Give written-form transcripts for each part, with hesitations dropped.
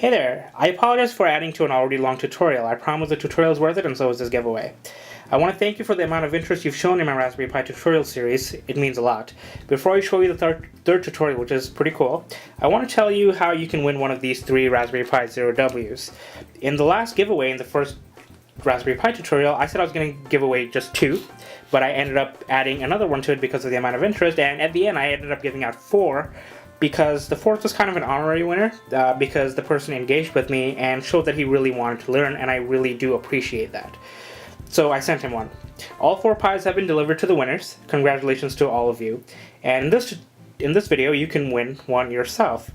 Hey there, I apologize for adding to an already long tutorial. I promise the tutorial is worth it, and so is this giveaway. I want to thank you for the amount of interest you've shown in my Raspberry Pi tutorial series. It means a lot. Before I show you the third tutorial, which is pretty cool, I want to tell you how you can win one of these 3 Raspberry Pi 0Ws. In the last giveaway, in the first Raspberry Pi tutorial, I said I was going to give away just 2, but I ended up adding another one to it because of the amount of interest, and at the end I ended up giving out 4, because the 4th was kind of an honorary winner, because the person engaged with me and showed that he really wanted to learn, and I really do appreciate that. So I sent him one. All 4 Pis have been delivered to the winners. Congratulations to all of you. And in this video, you can win one yourself.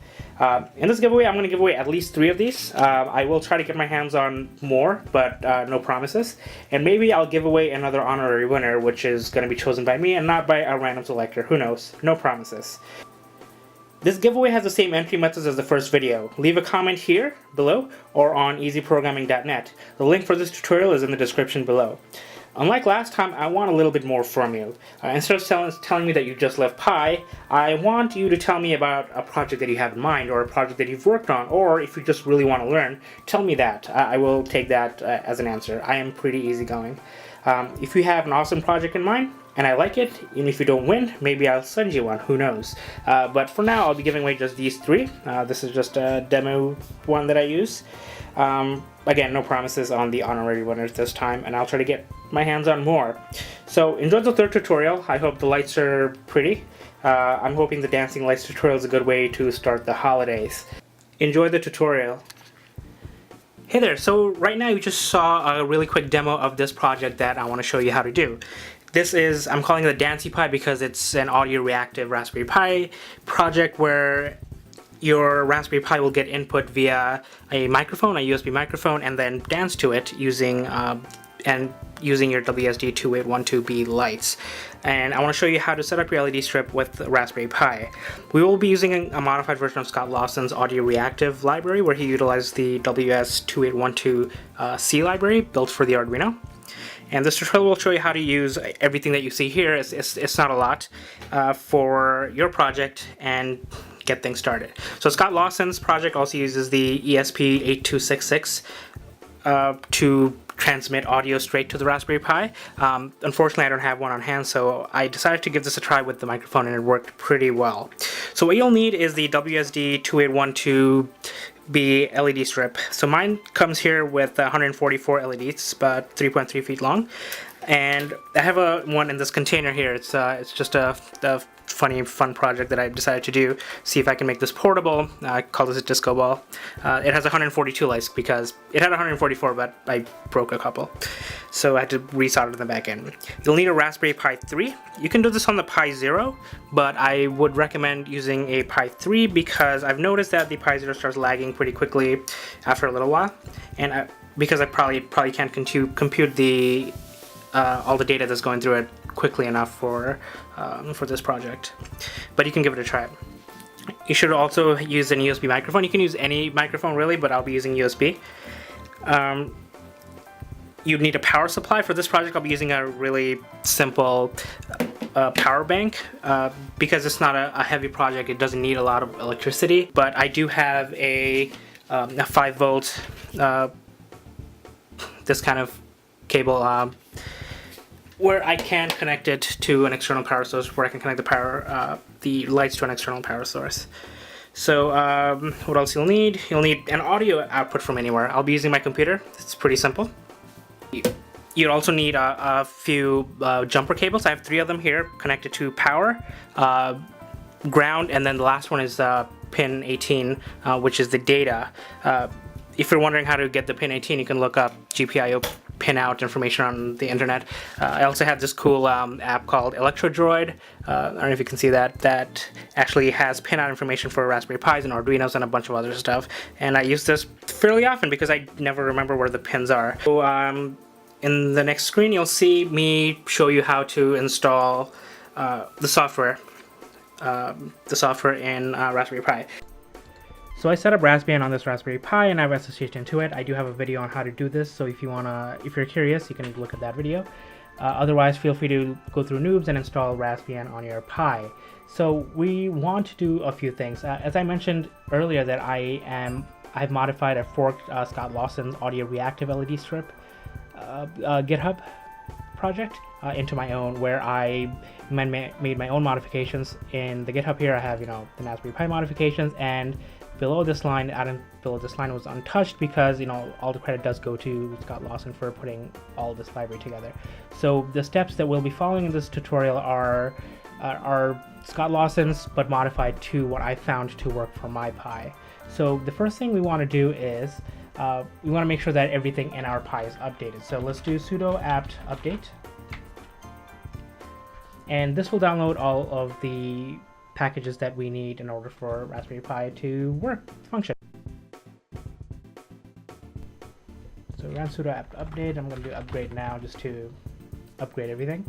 In this giveaway, I'm going to give away at least 3 of these. I will try to get my hands on more, but no promises. And maybe I'll give away another honorary winner, which is going to be chosen by me and not by a random selector. Who knows? No promises. This giveaway has the same entry methods as the first video. Leave a comment here, below, or on easyprogramming.net. The link for this tutorial is in the description below. Unlike last time, I want a little bit more from you. Instead of telling me that you just love Pi, I want you to tell me about a project that you have in mind, or a project that you've worked on, or if you just really want to learn, tell me that. I will take that as an answer. I am pretty easygoing. If you have an awesome project in mind, and I like it, and if you don't win, maybe I'll send you one, who knows. But for now, I'll be giving away just these 3. This is just a demo one that I use. Again, no promises on the honorary winners this time, and I'll try to get my hands on more. So enjoy the 3rd tutorial. I hope the lights are pretty. I'm hoping the dancing lights tutorial is a good way to start the holidays. Enjoy the tutorial. Hey there, so right now you just saw a really quick demo of this project that I want to show you how to do. This is, I'm calling it a Dancy Pi because it's an audio reactive Raspberry Pi project where your Raspberry Pi will get input via a microphone, a USB microphone, and then dance to it using your WS2812b lights. And I want to show you how to set up your LED strip with the Raspberry Pi. We will be using a modified version of Scott Lawson's audio reactive library, where he utilized the WS2812c library built for the Arduino. And this tutorial will show you how to use everything that you see here. It's not a lot for your project, and get things started. So Scott Lawson's project also uses the ESP8266 to transmit audio straight to the Raspberry Pi. Unfortunately, I don't have one on hand, so I decided to give this a try with the microphone, and it worked pretty well. So what you'll need is the WSD2812b LED strip. So mine comes here with 144 LEDs, it's about 3.3 feet long, and I have one in this container here. It's just a fun project that I decided to do. See if I can make this portable. I call this a disco ball. It has 142 lights because it had 144, but I broke a couple, so I had to resolder the back end. You'll need a Raspberry Pi 3. You can do this on the Pi 0, but I would recommend using a Pi 3 because I've noticed that the Pi 0 starts lagging pretty quickly after a little while, and because I probably can't compute the all the data that's going through it quickly enough for this project, but you can give it a try. You should also use an USB microphone. You can use any microphone really, but I'll be using USB. You'd need a power supply. For this project, I'll be using a really simple power bank because it's not a heavy project. It doesn't need a lot of electricity, but I do have a 5 volt this kind of cable where I can connect it to an external power source, where I can connect the lights to an external power source. So what else you'll need? You'll need an audio output from anywhere. I'll be using my computer. It's pretty simple. You'll also need a few jumper cables. I have 3 of them here connected to power, ground, and then the last one is pin 18, which is the data. if you're wondering how to get the pin 18, you can look up GPIO pinout information on the internet. I also have this cool app called ElectroDroid. I don't know if you can see that. That actually has pinout information for Raspberry Pis and Arduinos and a bunch of other stuff. And I use this fairly often because I never remember where the pins are. So in the next screen, you'll see me show you how to install the software in Raspberry Pi. So I set up Raspbian on this Raspberry Pi and I have SSH into it. I do have a video on how to do this, so if you're curious, you can look at that video. Otherwise, feel free to go through Noobs and install Raspbian on your Pi. So we want to do a few things. As I mentioned earlier, that I've modified a forked Scott Lawson's audio reactive LED strip GitHub project into my own, where I made my own modifications. In the GitHub here, I have the Raspberry Pi modifications, and below this line was untouched because all the credit does go to Scott Lawson for putting all this library together. So the steps that we'll be following in this tutorial are Scott Lawson's, but modified to what I found to work for my Pi. So the first thing we want to do is we want to make sure that everything in our Pi is updated. So let's do sudo apt update, and this will download all of the packages that we need in order for Raspberry Pi to function. So run sudo apt update. I'm going to do upgrade now just to upgrade everything.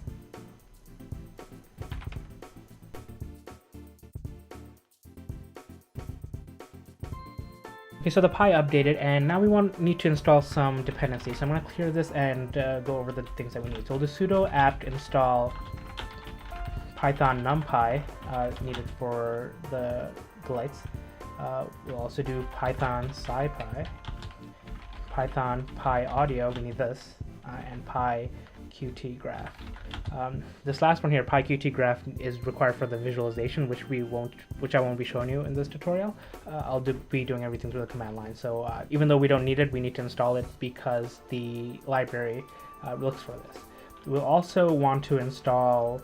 Okay, so the Pi updated, and now we need to install some dependencies. So I'm going to clear this and go over the things that we need. So we'll do sudo apt install Python numpy needed for the lights. We'll also do Python scipy, Python Pi audio, we need this, and Pi Qt graph. This last one here, Pi Qt graph, is required for the visualization, which I won't be showing you in this tutorial. I'll be doing everything through the command line. So even though we don't need it, we need to install it because the library looks for this. We'll also want to install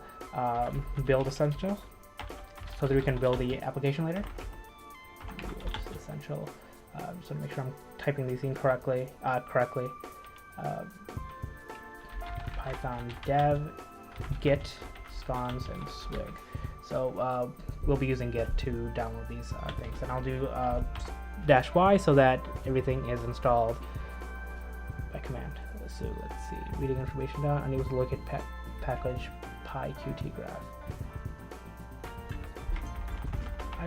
build essential so that we can build the application later. Essential. Just to make sure I'm typing these in correctly. Python dev git scons and swig. So we'll be using git to download these things, and I'll do -y so that everything is installed by command. So let's see, reading information down. I need to look at package Pi Qt graph.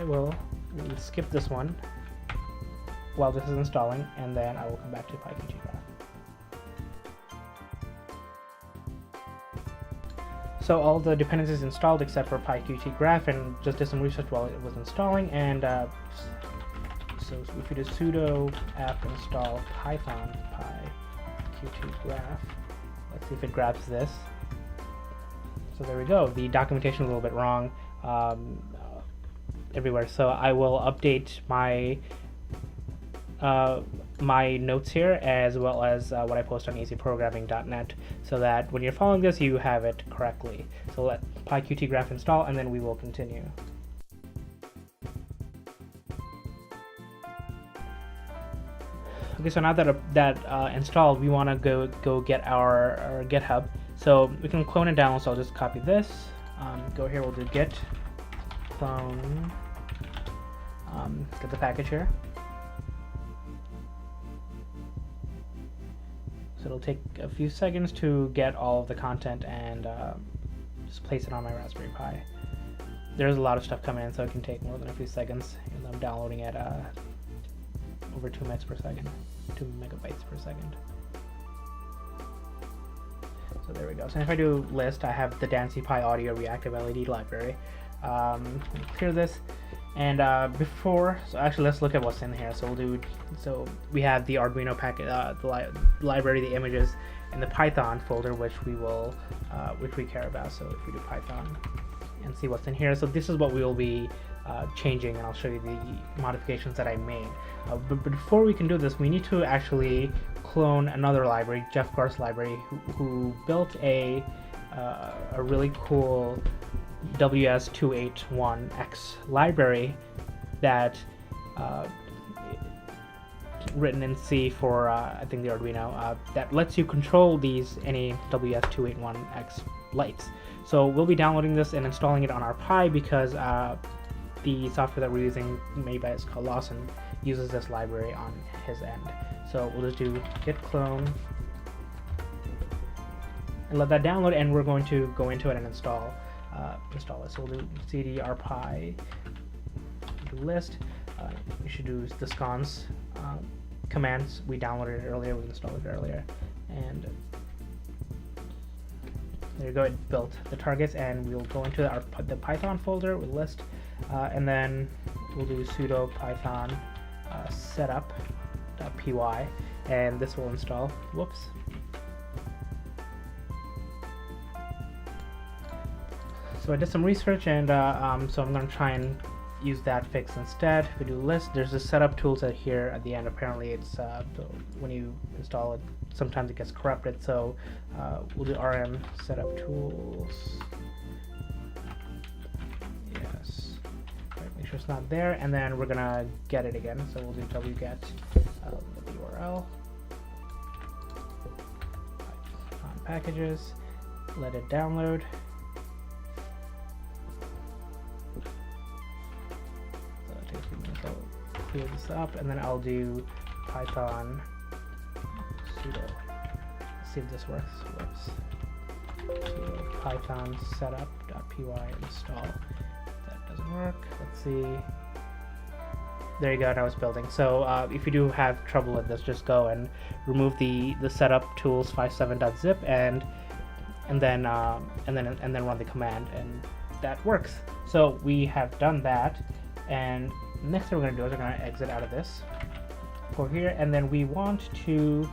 We'll skip this one while this is installing, and then I will come back to Pi Qt graph. So all the dependencies installed except for Pi Qt graph, and just did some research while it was installing. And so if we do sudo apt install Python Pi Qt graph, let's see if it grabs this. So there we go. The documentation is a little bit wrong everywhere. So I will update my my notes here, as well as what I post on easyprogramming.net, so that when you're following this, you have it correctly. So let Pi Qt graph install, and then we will continue. Okay, so now that installed, we want to go get our GitHub. So we can clone it down. So I'll just copy this. Go here. We'll do git clone. Get the package here. So it'll take a few seconds to get all of the content and just place it on my Raspberry Pi. There's a lot of stuff coming in, so it can take more than a few seconds. And I'm downloading at over 2 megabytes per second. So there we go. So if I do list, I have the Dancy Pi Audio Reactive LED library. Clear this, and so actually let's look at what's in here. So we have the Arduino packet, the library, the images, and the Python folder, which we care about. So if we do Python and see what's in here, so this is what we will be changing, and I'll show you the modifications that I made. But before we can do this, we need to actually clone another library, Jeff Garth's library, who built a really cool WS2812b library that written in C for I think the Arduino that lets you control these any WS2812x lights. So we'll be downloading this and installing it on our Pi because the software that we're using, made by called Lawson, uses this library on his end. So we'll just do git clone and let that download, and we're going to go into it and install it. So we'll do cd rpi list. We should do the scons commands. We downloaded it earlier, we installed it earlier, and there you go. It built the targets, and we'll go into the Python folder with list, and then we'll do sudo python setup.py, and this will install. Whoops. So I did some research, and so I'm going to try and use that fix instead. If we do list, there's a setup tools at here at the end. Apparently it's when you install it, sometimes it gets corrupted, so we'll do rm setup tools. Yes, right, make sure it's not there, and then we're gonna get it again, so we'll do wget the URL on packages, let it download. Clear this up, and then I'll do python sudo. Let's see if this works. Whoops. Sudo python setup.py install. That doesn't work. Let's see. There you go. Now it's building. So if you do have trouble with this, just go and remove the setup tools 57.zip and then run the command, and that works. So we have done that, and next thing we're going to do is we're going to exit out of this, go here, and then we want to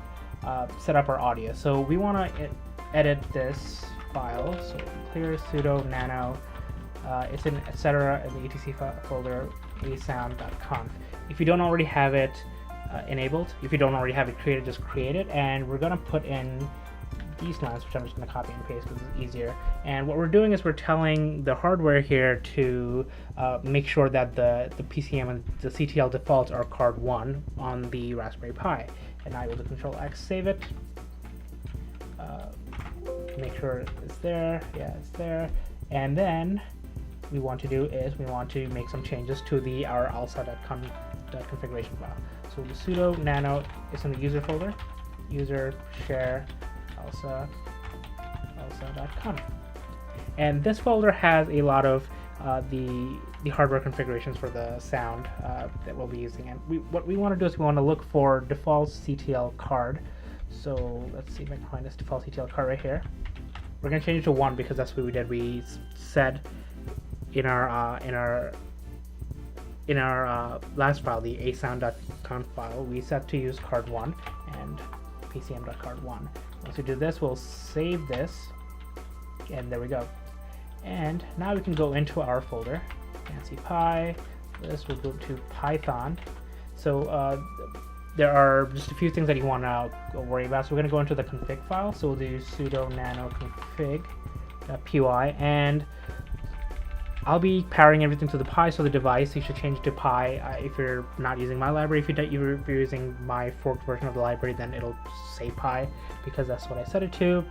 set up our audio. So we want to edit this file. So clear sudo nano, it's in etc. in the etc folder asound.conf. If you don't already have it enabled, if you don't already have it created, just create it, and we're going to put in these lines, which I'm just going to copy and paste because it's easier. And what we're doing is we're telling the hardware here to make sure that the PCM and the CTL defaults are card 1 on the Raspberry Pi. And I will do Control X, save it, make sure it's there. Yeah, it's there. And then we want to do is we want to make some changes to our alsa.configuration file. So the sudo nano is in the user folder, user share alsa.conf, and this folder has a lot of the hardware configurations for the sound that we'll be using. And what we want to do is we want to look for default CTL card. So let's see if I can find this default CTL card right here. We're going to change it to 1 because that's what we did. We said in our last file, the asound.conf file, we set to use card 1 and pcm.card1. Once we do this, we'll save this, and there we go. And now we can go into our folder, fancy Pi. This will go to Python. So there are just a few things that you want to worry about. So we're going to go into the config file. So we'll do sudo nano config.py, and I'll be powering everything to the Pi, so the device, you should change to Pi if you're not using my library. If you're using my forked version of the library, then it'll say Pi, because that's what I set it to.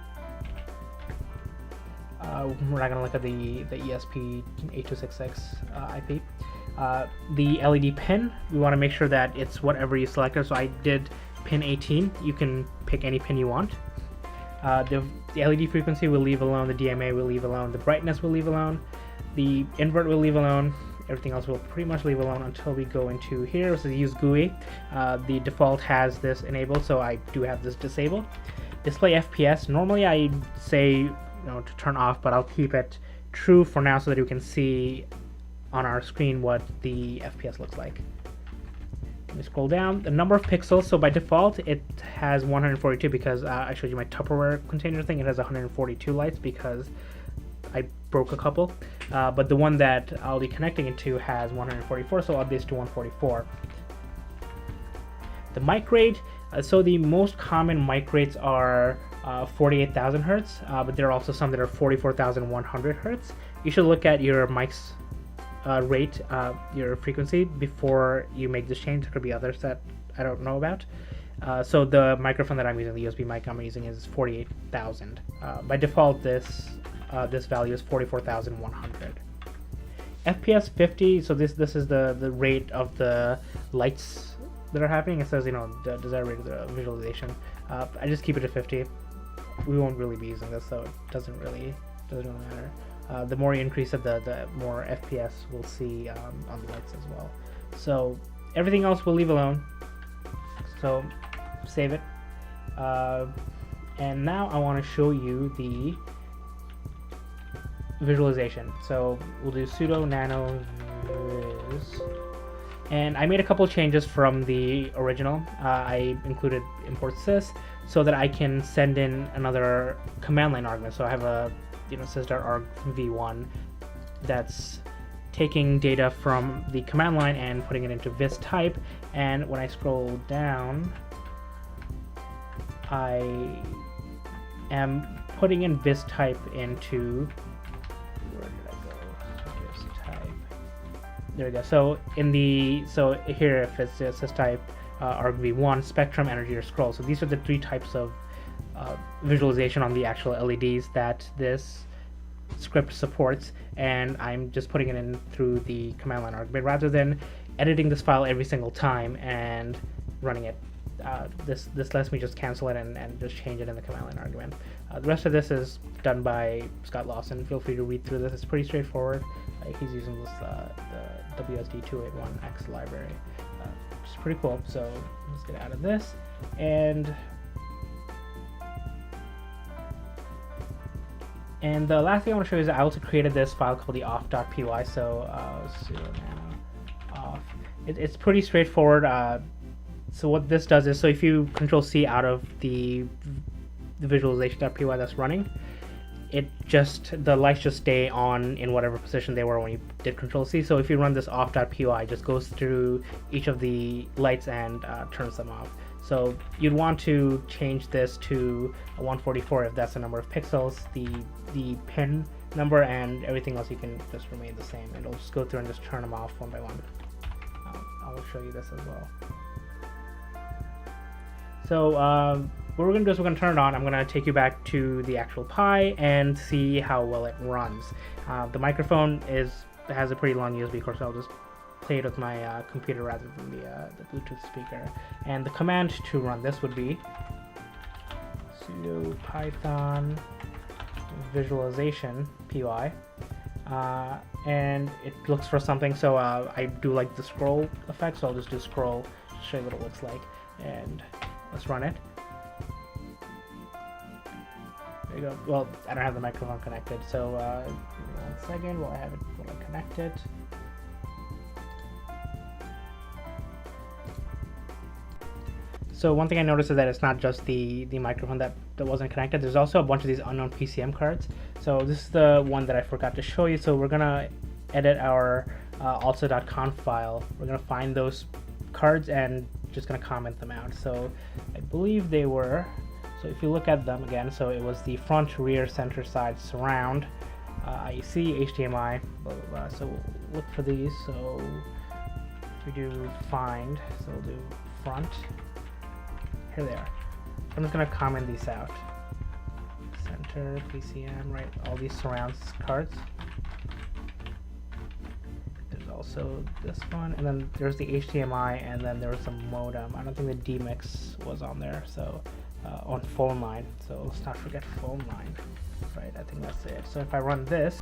We're not going to look at the ESP8266 IP. The LED pin, we want to make sure that it's whatever you selected. So I did pin 18. You can pick any pin you want. The LED frequency we'll leave alone, the DMA we'll leave alone, the brightness we'll leave alone, the invert we'll leave alone, everything else we'll pretty much leave alone until we go into here. So use GUI. The default has this enabled, so I do have this disabled. Display FPS, normally I say to turn off, but I'll keep it true for now so that you can see on our screen what the FPS looks like. Let me scroll down. The number of pixels, so by default it has 142 because I showed you my Tupperware container thing. It has 142 lights because I broke a couple, but the one that I'll be connecting it to has 144, so I'll up this to 144. The mic rate, so the most common mic rates are 48,000 hertz, but there are also some that are 44,100 hertz. You should look at your mic's rate, your frequency, before you make this change. There could be others that I don't know about. So the microphone that I'm using, the USB mic I'm using, is 48,000. By default, this value is 44,100. FPS 50. So this is the rate of the lights that are happening. It says, you know, the desired rate of the visualization. I just keep it at 50. We won't really be using this, so it doesn't really matter. The more you increase it, the more FPS we'll see on the lights as well. So everything else we'll leave alone. So save it. And now I want to show you the visualization. So we'll do sudo nano viz. And I made a couple changes from the original. I included import sys so that I can send in another command line argument. So I have a sys.arg v1 that's taking data from the command line and putting it into vis type. And when I scroll down, I am putting in vis type into, where did I go? Vis type. There we go. So here, if it's sys type argv1, spectrum, energy, or scroll. So these are the three types of visualization on the actual LEDs that this script supports, and I'm just putting it in through the command line argument rather than editing this file every single time and running it. This lets me just cancel it and just change it in the command line argument. The rest of this is done by Scott Lawson. Feel free to read through this. It's pretty straightforward. He's using this the WS2812b library, which is pretty cool. So let's get out of this. And the last thing I want to show you is I also created this file called the off.py. So sudo nano off. It's pretty straightforward. So what this does is, so if you control C out of the visualization.py that's running, the lights just stay on in whatever position they were when you did control C. So if you run this off.py, it just goes through each of the lights and turns them off. So you'd want to change this to 144 if that's the number of pixels. The pin number and everything else you can just remain the same. And it'll just go through and just turn them off one by one. I'll show you this as well. So what we're going to do is we're going to turn it on. I'm going to take you back to the actual Pi and see how well it runs. The microphone has a pretty long USB cord, so I'll just play it with my computer rather than the Bluetooth speaker. And the command to run this would be sudo python visualization py. And it looks for something, so I do like the scroll effect, so I'll just do scroll to show you what it looks like. And let's run it. There you go. Well, I don't have the microphone connected, so 1 second while I connect it. So one thing I noticed is that it's not just the microphone that wasn't connected. There's also a bunch of these unknown PCM cards. So this is the one that I forgot to show you. So we're gonna edit our also.conf file. We're gonna find those cards and just gonna comment them out. So I believe they were, so if you look at them again, so it was the front, rear, center, side, surround, IEC, HDMI, blah, blah, blah. So we'll look for these. So if we do find, so we'll do front, here they are. I'm just gonna comment these out. Center, PCM, right, all these surrounds cards. There's also this one, and then there's the HDMI, and then there was some modem. I don't think the DMX was on there, so on phone line. So let's not forget phone line, right? I think that's it. So if I run this,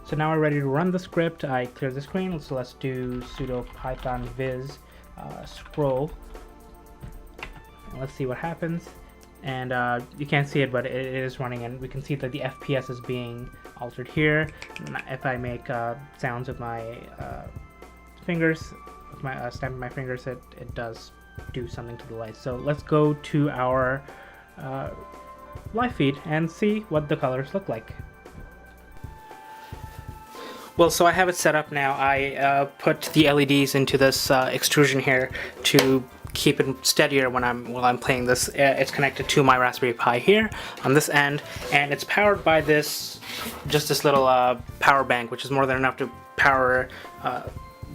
so now we're ready to run the script. I clear the screen, so let's do sudo python viz scroll. And let's see what happens. And you can't see it, but it is running, and we can see that the FPS is being altered here. If I make sounds with my fingers, with my stamping my fingers, it does do something to the lights. So let's go to our live feed and see what the colors look like. Well, so I have it set up now. I put the LEDs into this extrusion here to keep it steadier while I'm playing this. It's connected to my Raspberry Pi here on this end, and it's powered by this little power bank, which is more than enough to power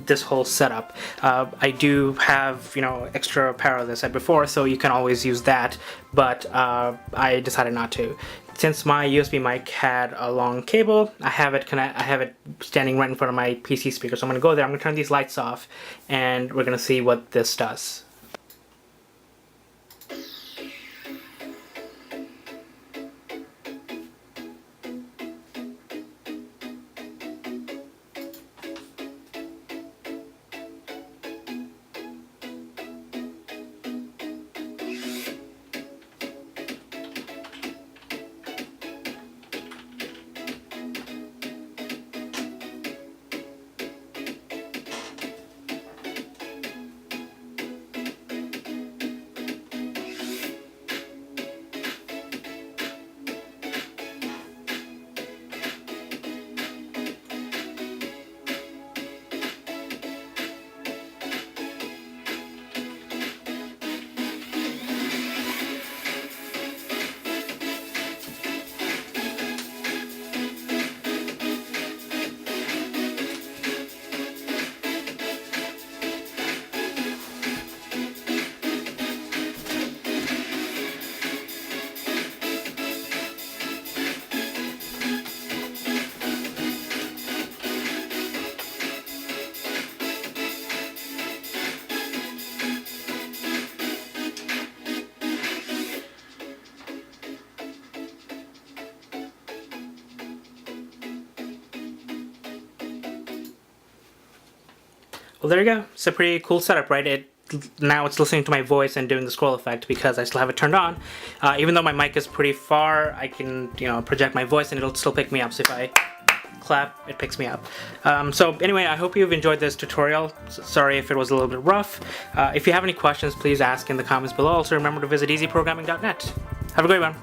this whole setup. I do have, extra power, as I said before, so you can always use that, but I decided not to. Since my USB mic had a long cable, I have it standing right in front of my PC speaker. So I'm going to go there, I'm going to turn these lights off, and we're going to see what this does. Well, there you go. It's a pretty cool setup, right? Now it's listening to my voice and doing the scroll effect because I still have it turned on. Even though my mic is pretty far, I can, project my voice and it'll still pick me up. So if I clap, it picks me up. So anyway, I hope you've enjoyed this tutorial. Sorry if it was a little bit rough. If you have any questions, please ask in the comments below. Also remember to visit easyprogramming.net. Have a great one.